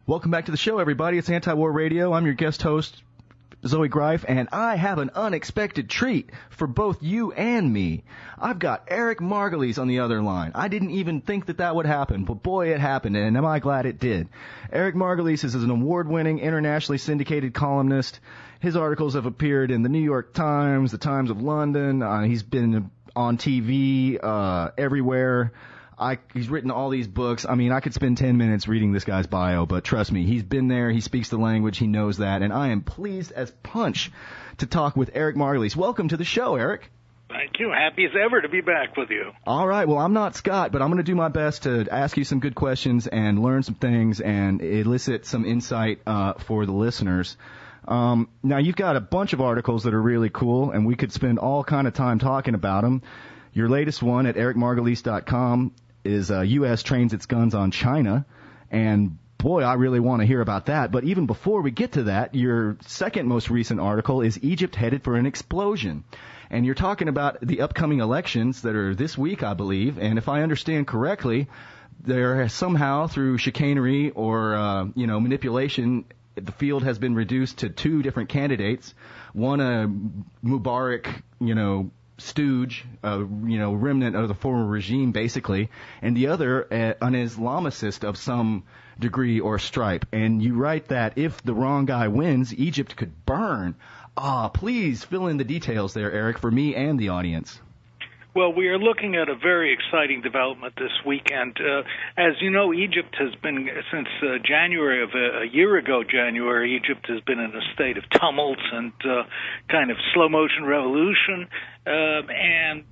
Welcome back to the show, everybody. It's Anti-War Radio. I'm your guest host, Zoe Greif, and I have an unexpected treat for both you and me. I've got Eric Margolis on the other line. I didn't even think that would happen, but boy, it happened, and am I glad it did. Eric Margolis is an award-winning, internationally syndicated columnist. His articles have appeared in the New York Times, the Times of London. He's been on TV everywhere. He's written all these books. I mean, I could spend 10 minutes reading this guy's bio, but trust me, he's been there, he speaks the language, he knows that, and I am pleased as punch to talk with Eric Margolis. Welcome to the show, Eric. Thank you. Happy as ever to be back with you. All right. Well, I'm not Scott, but I'm going to do my best to ask you some good questions and learn some things and elicit some insight for the listeners. Now, you've got a bunch of articles that are really cool, and we could spend all kind of time talking about them. Your latest one at ericmargolis.com is U.S. trains its guns on China, and boy, I really want to hear about that. But even before we get to that, your second most recent article is Egypt headed for an explosion. And you're talking about the upcoming elections that are this week, I believe, and if I understand correctly, there somehow through chicanery or manipulation, the field has been reduced to two different candidates, one a Mubarak, stooge, remnant of the former regime, basically, and the other an Islamicist of some degree or stripe. And you write that if the wrong guy wins, Egypt could burn. Please fill in the details there, Eric, for me and the audience. Well, we are looking at a very exciting development this weekend. As you know, Egypt has been, since January of a year ago, Egypt has been in a state of tumult and kind of slow-motion revolution. And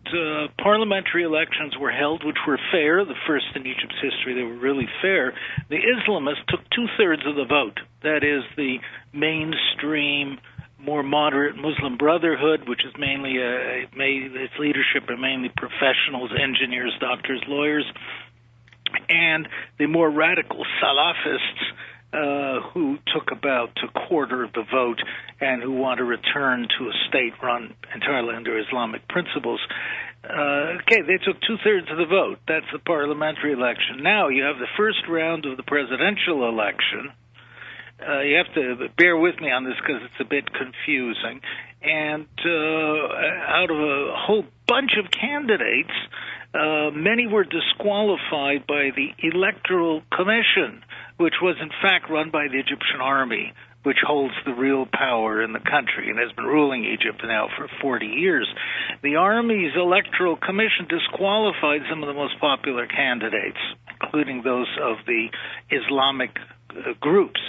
parliamentary elections were held, which were fair, the first in Egypt's history. They were really fair. The Islamists took two-thirds of the vote. That is, the mainstream, more moderate Muslim Brotherhood, which is mainly its leadership are mainly professionals, engineers, doctors, lawyers, and the more radical Salafists, who took about a quarter of the vote and who want to return to a state run entirely under Islamic principles. They took two-thirds of the vote. That's the parliamentary election. Now you have the first round of the presidential election. You have to bear with me on this because it's a bit confusing. And out of a whole bunch of candidates, many were disqualified by the Electoral Commission, which was in fact run by the Egyptian army, which holds the real power in the country and has been ruling Egypt now for 40 years. The Army's Electoral Commission disqualified some of the most popular candidates, including those of the Islamic groups.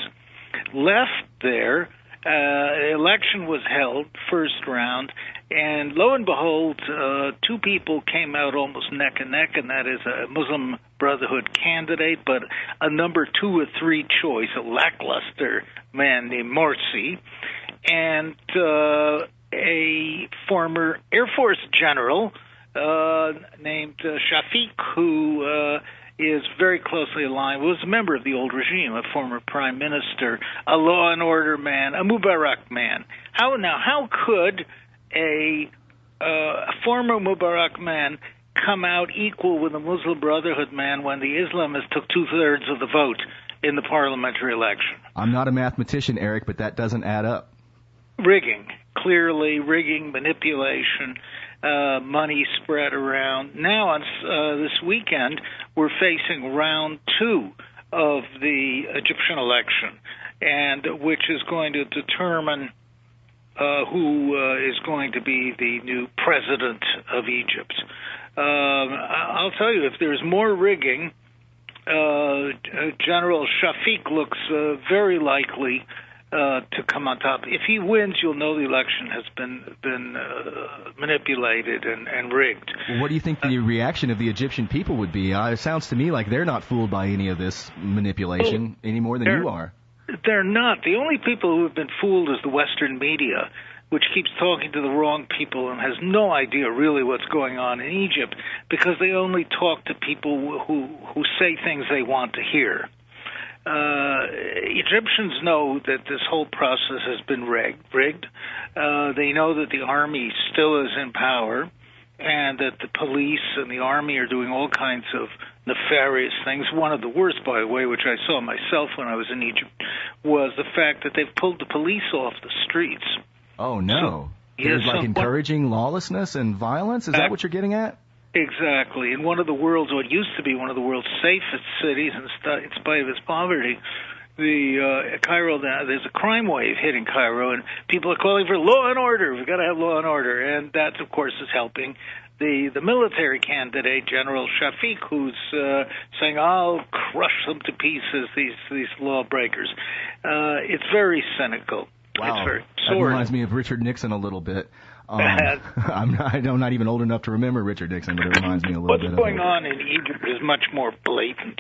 Left there, election was held, first round, and lo and behold, two people came out almost neck and neck, and that is a Muslim Brotherhood candidate, but a number 2 or 3 choice, a lackluster man named Morsi, and a former Air Force general named Shafiq, who is very closely aligned, was a member of the old regime, a former prime minister, a law and order man, a Mubarak man. How could a former Mubarak man come out equal with a Muslim Brotherhood man when the Islamists took two-thirds of the vote in the parliamentary election? I'm not a mathematician, Eric, but that doesn't add up. Rigging, clearly rigging, manipulation, money spread around. Now, on this weekend, we're facing round 2 of the Egyptian election, and which is going to determine who is going to be the new president of Egypt. I'll tell you, if there's more rigging, General Shafiq looks very likely to come on top. If he wins, you'll know the election has been manipulated and rigged. What do you think the reaction of the Egyptian people would be? It sounds to me like they're not fooled by any of this manipulation any more than you are. They're not. The only people who have been fooled is the Western media, which keeps talking to the wrong people and has no idea really what's going on in Egypt, because they only talk to people who say things they want to hear. Egyptians know that this whole process has been rigged. They know that the army still is in power, and that the police and the army are doing all kinds of nefarious things. One of the worst, by the way, which I saw myself when I was in Egypt, was the fact that they've pulled the police off the streets. Oh, no. There's encouraging lawlessness and violence? Is that what you're getting at? Exactly. In one of the world's, what used to be one of the world's safest cities, in spite of its poverty, Cairo, there's a crime wave hitting Cairo, and people are calling for law and order. We've got to have law and order, and that, of course, is helping the military candidate, General Shafiq, who's saying, "I'll crush them to pieces, these lawbreakers." It's very cynical. Wow, it's very that reminds me of Richard Nixon a little bit. I'm not even old enough to remember Richard Nixon, but it reminds me a little bit of What's going on in Egypt is much more blatant.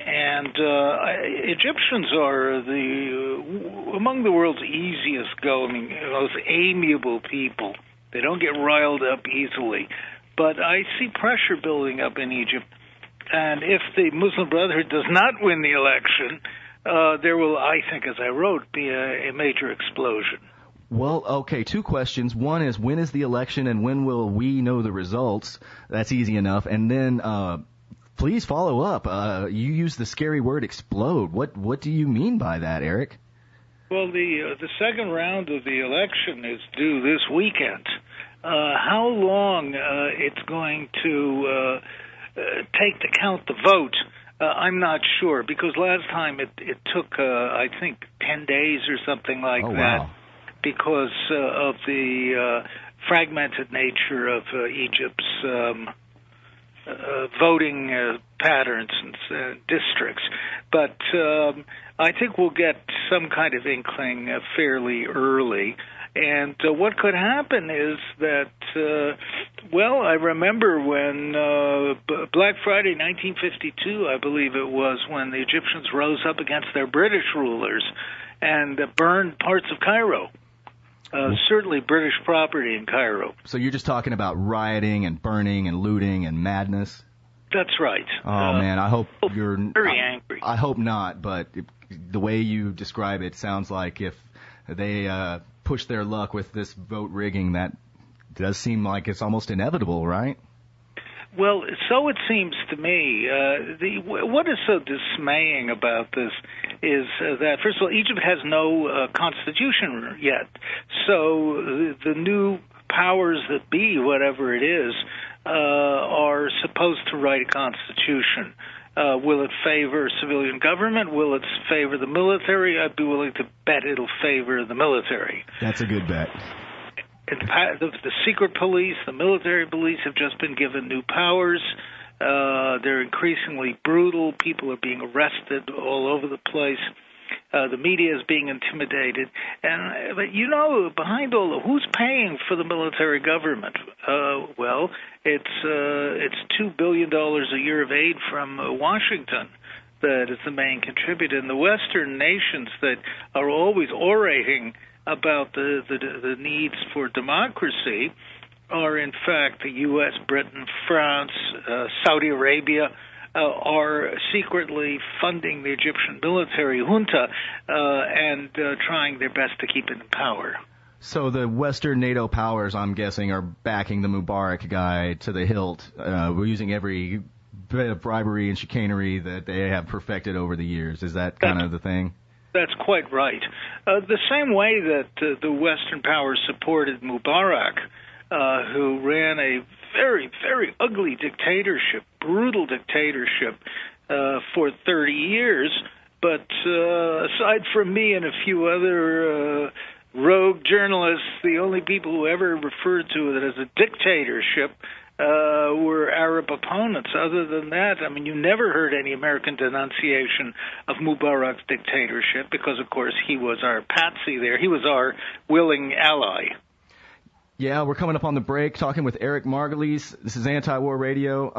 And Egyptians are among the world's easiest going, most amiable people. They don't get riled up easily. But I see pressure building up in Egypt. And if the Muslim Brotherhood does not win the election, there will, I think, as I wrote, be a major explosion. Well, okay, two questions. One is, when is the election and when will we know the results? That's easy enough. And then please follow up. You used the scary word explode. What do you mean by that, Eric? Well, the second round of the election is due this weekend. How long it's going to take to count the vote, I'm not sure, because last time it took, I think, 10 days or something like that. Wow. Because of the fragmented nature of Egypt's voting patterns and districts. But I think we'll get some kind of inkling fairly early. And what could happen is that, I remember when Black Friday 1952, I believe it was, when the Egyptians rose up against their British rulers and burned parts of Cairo. Certainly British property in Cairo. So you're just talking about rioting and burning and looting and madness? That's right. Oh, man, I hope you're... Very angry. I hope not, but the way you describe it sounds like if they push their luck with this vote rigging, that does seem like it's almost inevitable, right? Well, so it seems to me. What is so dismaying about this is that, first of all, Egypt has no constitution yet. So the new powers that be, whatever it is, are supposed to write a constitution. Will it favor civilian government? Will it favor the military? I'd be willing to bet it'll favor the military. That's a good bet. The secret police, the military police have just been given new powers. They're increasingly brutal. People are being arrested all over the place. The media is being intimidated. But behind all who's paying for the military government? It's $2 billion a year of aid from Washington that is the main contributor. And the Western nations that are always orating about the needs for democracy are, in fact, the U.S., Britain, France, Saudi Arabia, are secretly funding the Egyptian military junta and trying their best to keep it in power. So the Western NATO powers, I'm guessing, are backing the Mubarak guy to the hilt. We're using every bit of bribery and chicanery that they have perfected over the years. Is that kind of the thing? That's quite right. The same way that the Western powers supported Mubarak, who ran a very, very ugly dictatorship, brutal dictatorship, for 30 years. But aside from me and a few other rogue journalists, the only people who ever referred to it as a dictatorship were Arab opponents. Other than that, I mean, you never heard any American denunciation of Mubarak's dictatorship because, of course, he was our patsy there. He was our willing ally. Yeah, we're coming up on the break talking with Eric Margolis. This is Anti-War Radio.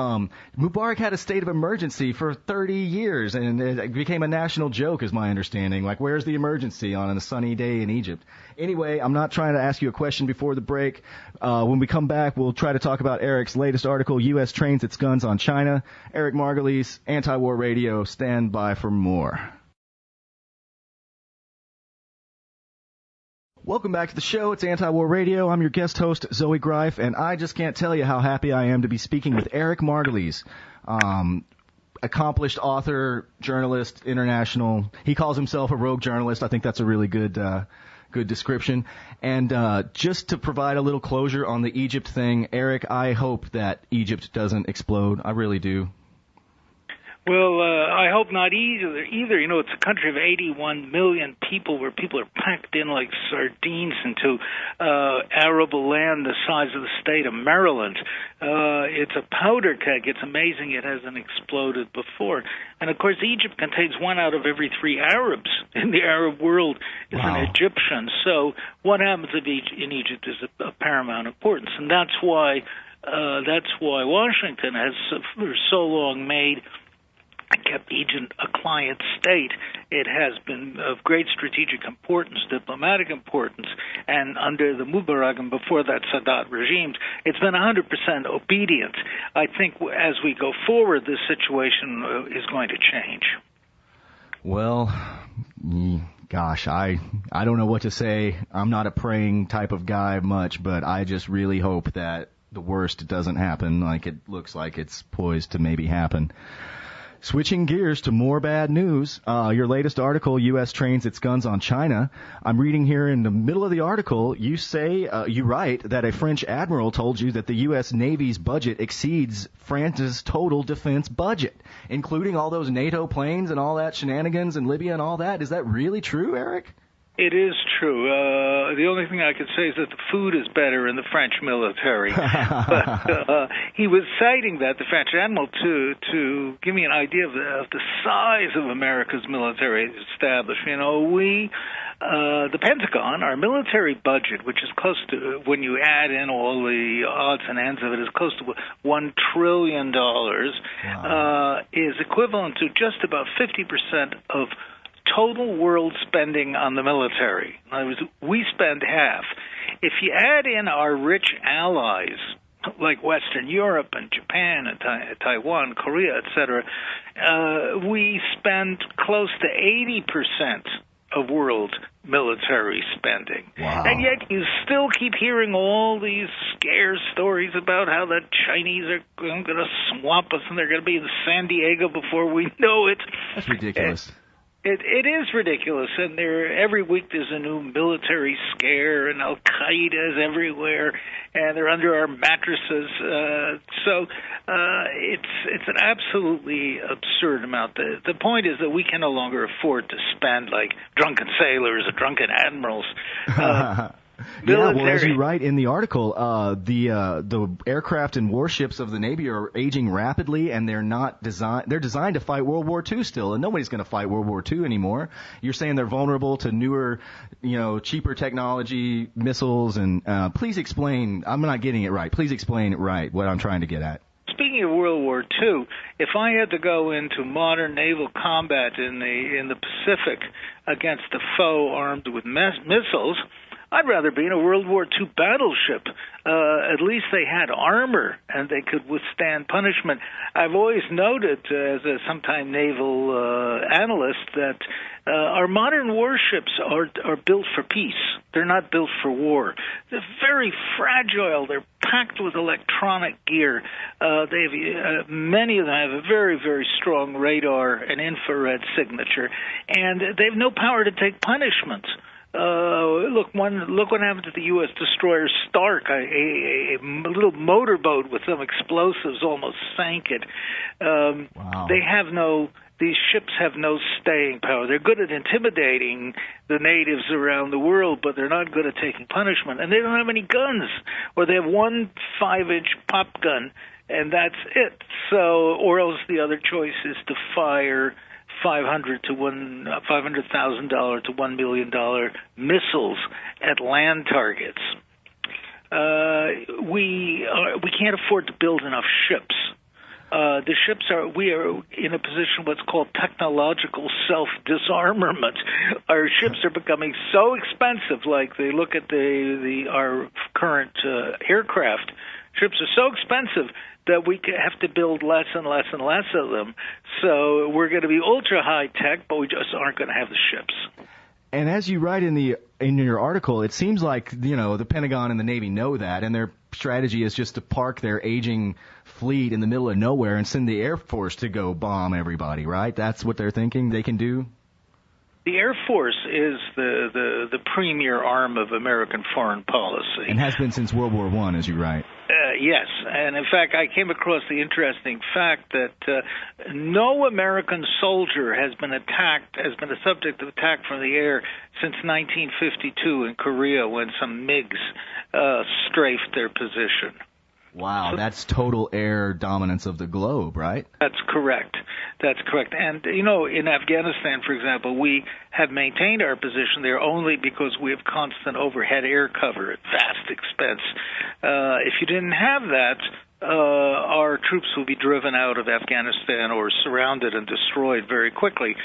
Mubarak had a state of emergency for 30 years, and it became a national joke, is my understanding. Like, where's the emergency on a sunny day in Egypt? Anyway, I'm not trying to ask you a question before the break. When we come back, we'll try to talk about Eric's latest article, U.S. Trains its Guns on China. Eric Margolis, Anti-War Radio. Stand by for more. Welcome back to the show. It's Anti-War Radio. I'm your guest host, Zoe Greif, and I just can't tell you how happy I am to be speaking with Eric Margolis. accomplished author, journalist, international. He calls himself a rogue journalist. I think that's a really good description. And just to provide a little closure on the Egypt thing, Eric, I hope that Egypt doesn't explode. I really do. Well, I hope not either. You know, it's a country of 81 million people where people are packed in like sardines into arable land the size of the state of Maryland. It's a powder keg. It's amazing it hasn't exploded before. And, of course, Egypt contains 1 out of every 3 Arabs in the Arab world is an Egyptian. So what happens in Egypt is of paramount importance. And that's why Washington has for so long kept Egypt a client state. It has been of great strategic importance, diplomatic importance, and under the Mubarak and before that Sadat regimes, it's been 100% obedient. I think as we go forward, this situation is going to change. Well, gosh, I don't know what to say. I'm not a praying type of guy much, but I just really hope that the worst doesn't happen like it looks like it's poised to maybe happen. Switching gears to more bad news, your latest article, U.S. trains its guns on China. I'm reading here in the middle of the article, you say, you write that a French admiral told you that the U.S. Navy's budget exceeds France's total defense budget, including all those NATO planes and all that shenanigans in Libya and all that. Is that really true, Eric? It is true. The only thing I could say is that the food is better in the French military. But he was citing that, the French admiral, to give me an idea of the size of America's military establishment. You know, the Pentagon, our military budget, which is close to, when you add in all the odds and ends of it, is close to $1 trillion, is equivalent to just about 50% of total world spending on the military. In other words, we spend half. If you add in our rich allies, like Western Europe and Japan and Taiwan, Korea, etc., we spend close to 80% of world military spending. Wow. And yet you still keep hearing all these scare stories about how the Chinese are going to swamp us and they're going to be in San Diego before we know it. That's ridiculous. It is ridiculous, and every week there's a new military scare, and Al-Qaeda is everywhere, and they're under our mattresses. So it's an absolutely absurd amount. The point is that we can no longer afford to spend like drunken sailors or drunken admirals. Yeah, well, as you write in the article, the aircraft and warships of the Navy are aging rapidly, and they're designed to fight World War II still, and nobody's going to fight World War II anymore. You're saying they're vulnerable to newer, cheaper technology, missiles, and please explain. I'm not getting it right. Please explain it right, what I'm trying to get at. Speaking of World War II, if I had to go into modern naval combat in the Pacific against a foe armed with missiles, I'd rather be in a World War II battleship. At least they had armor and they could withstand punishment. I've always noted, as a sometime naval analyst, that our modern warships are built for peace. They're not built for war. They're very fragile. They're packed with electronic gear. Many of them have a very, very strong radar and infrared signature, and they have no power to take punishment. Look what happened to the U.S. destroyer Stark. A little motorboat with some explosives almost sank it. Wow. These ships have no staying power. They're good at intimidating the natives around the world, but they're not good at taking punishment. And they don't have any guns, or they have one 5-inch pop gun, and that's it. So, or else the other choice is to fire $500,000 to $1 million missiles at land targets. We can't afford to build enough ships. We are in a position what's called technological self-disarmament. Our ships are becoming so expensive, like they look at our current aircraft. Ships are so expensive that we have to build less and less and less of them. So we're going to be ultra high tech, but we just aren't going to have the ships. And as you write in your article, it seems like the Pentagon and the Navy know that, and they're strategy is just to park their aging fleet in the middle of nowhere and send the Air Force to go bomb everybody, right? That's what they're thinking they can do? The Air Force is the premier arm of American foreign policy. And has been since World War I, as you write. Yes, and in fact, I came across the interesting fact that no American soldier has been a subject of attack from the air since 1952 in Korea when some MiGs strafed their position. Wow, that's total air dominance of the globe, right? That's correct. And, in Afghanistan, for example, we have maintained our position there only because we have constant overhead air cover at vast expense. If you didn't have that, our troops will be driven out of Afghanistan or surrounded and destroyed very quickly.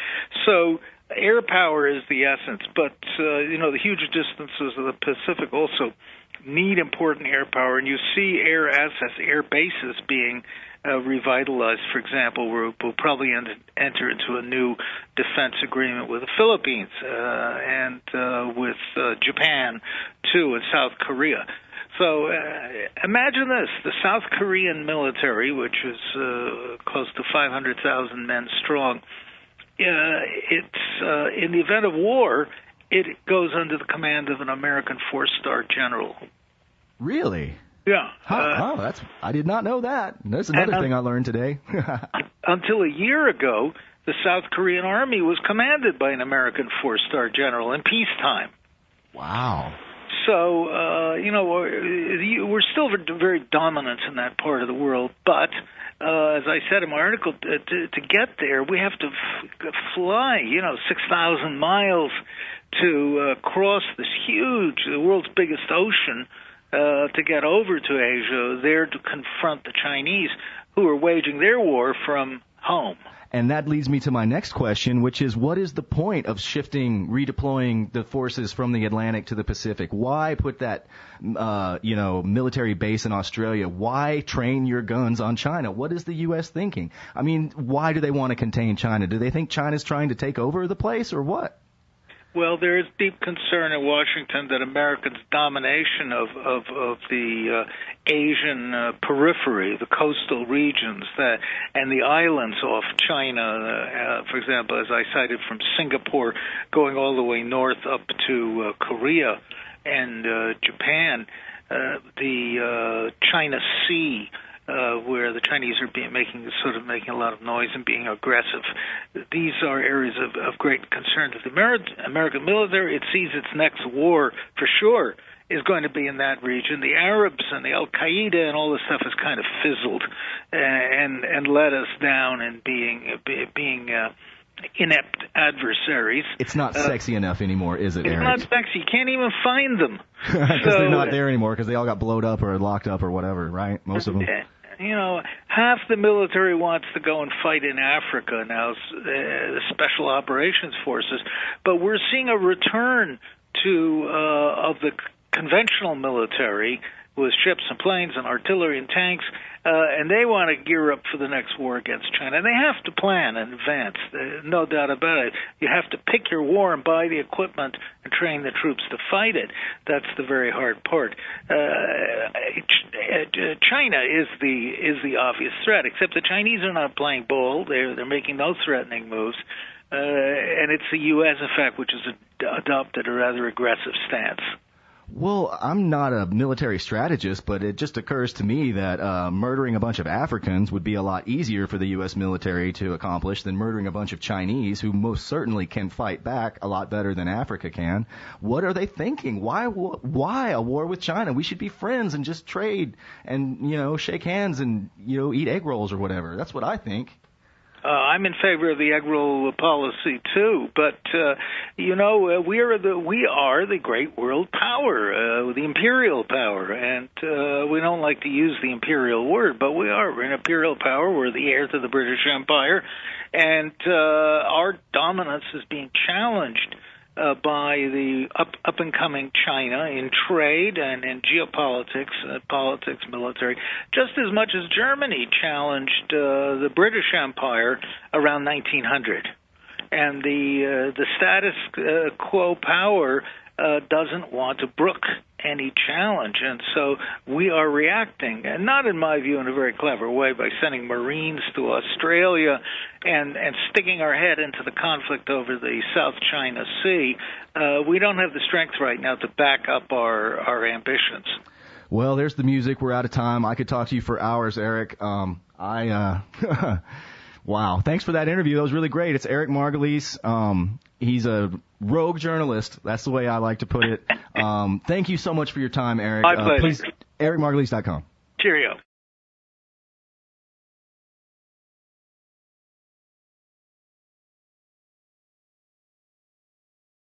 So air power is the essence. But, the huge distances of the Pacific also need important air power, and you see air assets, air bases being revitalized. For example, we'll probably enter into a new defense agreement with the Philippines and with Japan, too, and South Korea. So imagine this. The South Korean military, which is close to 500,000 men strong, it's in the event of war, it goes under the command of an American four-star general. Really? Yeah. I did not know that. That's another thing I learned today. Until a year ago, the South Korean Army was commanded by an American four-star general in peacetime. Wow. So, we're still very dominant in that part of the world, but as I said in my article, to get there, we have to fly, 6,000 miles to cross this huge, the world's biggest ocean, to get over to Asia, there to confront the Chinese, who are waging their war from home. And that leads me to my next question, which is, what is the point of redeploying the forces from the Atlantic to the Pacific? Why put that, military base in Australia? Why train your guns on China? What is the U.S. thinking? I mean, why do they want to contain China? Do they think China's trying to take over the place, or what? Well, there is deep concern in Washington that America's domination of the Asian periphery, the coastal regions, and the islands off China, for example, as I cited from Singapore, going all the way north up to Korea and Japan, the China Sea, where the Chinese are making a lot of noise and being aggressive. These are areas of great concern to the American military. It sees its next war, for sure, is going to be in that region. The Arabs and the Al-Qaeda and all this stuff has kind of fizzled and let us down in being inept adversaries. It's not sexy enough anymore, is it, Eric? It's not sexy. You can't even find them. Because they're not there anymore, because they all got blowed up or locked up or whatever, right? Most of them. Half the military wants to go and fight in Africa now, the Special Operations Forces, but we're seeing a return of the conventional military with ships and planes and artillery and tanks, and they want to gear up for the next war against China. And they have to plan in advance, no doubt about it. You have to pick your war and buy the equipment and train the troops to fight it. That's the very hard part. China is the obvious threat, except the Chinese are not playing ball. They're making no threatening moves. And it's the U.S., in fact, which has adopted a rather aggressive stance. Well, I'm not a military strategist, but it just occurs to me that murdering a bunch of Africans would be a lot easier for the U.S. military to accomplish than murdering a bunch of Chinese, who most certainly can fight back a lot better than Africa can. What are they thinking? Why a war with China? We should be friends and just trade and, shake hands and, eat egg rolls or whatever. That's what I think. I'm in favor of the egg roll policy too, but we are the great world power, the imperial power, and we don't like to use the imperial word, but we're an imperial power. We're the heir to the British Empire, and our dominance is being challenged by the up-and-coming China in trade and in geopolitics, politics, military, just as much as Germany challenged the British Empire around 1900. And the status quo power doesn't want to brook any challenge. And so we are reacting, and not in my view in a very clever way, by sending Marines to Australia and sticking our head into the conflict over the South China Sea. We don't have the strength right now to back up our ambitions. Well, there's the music. We're out of time. I could talk to you for hours, Eric. Wow. Thanks for that interview. That was really great. It's Eric Margolis. He's a rogue journalist. That's the way I like to put it. Thank you so much for your time, Eric. My pleasure. Please, ericmargolis.com.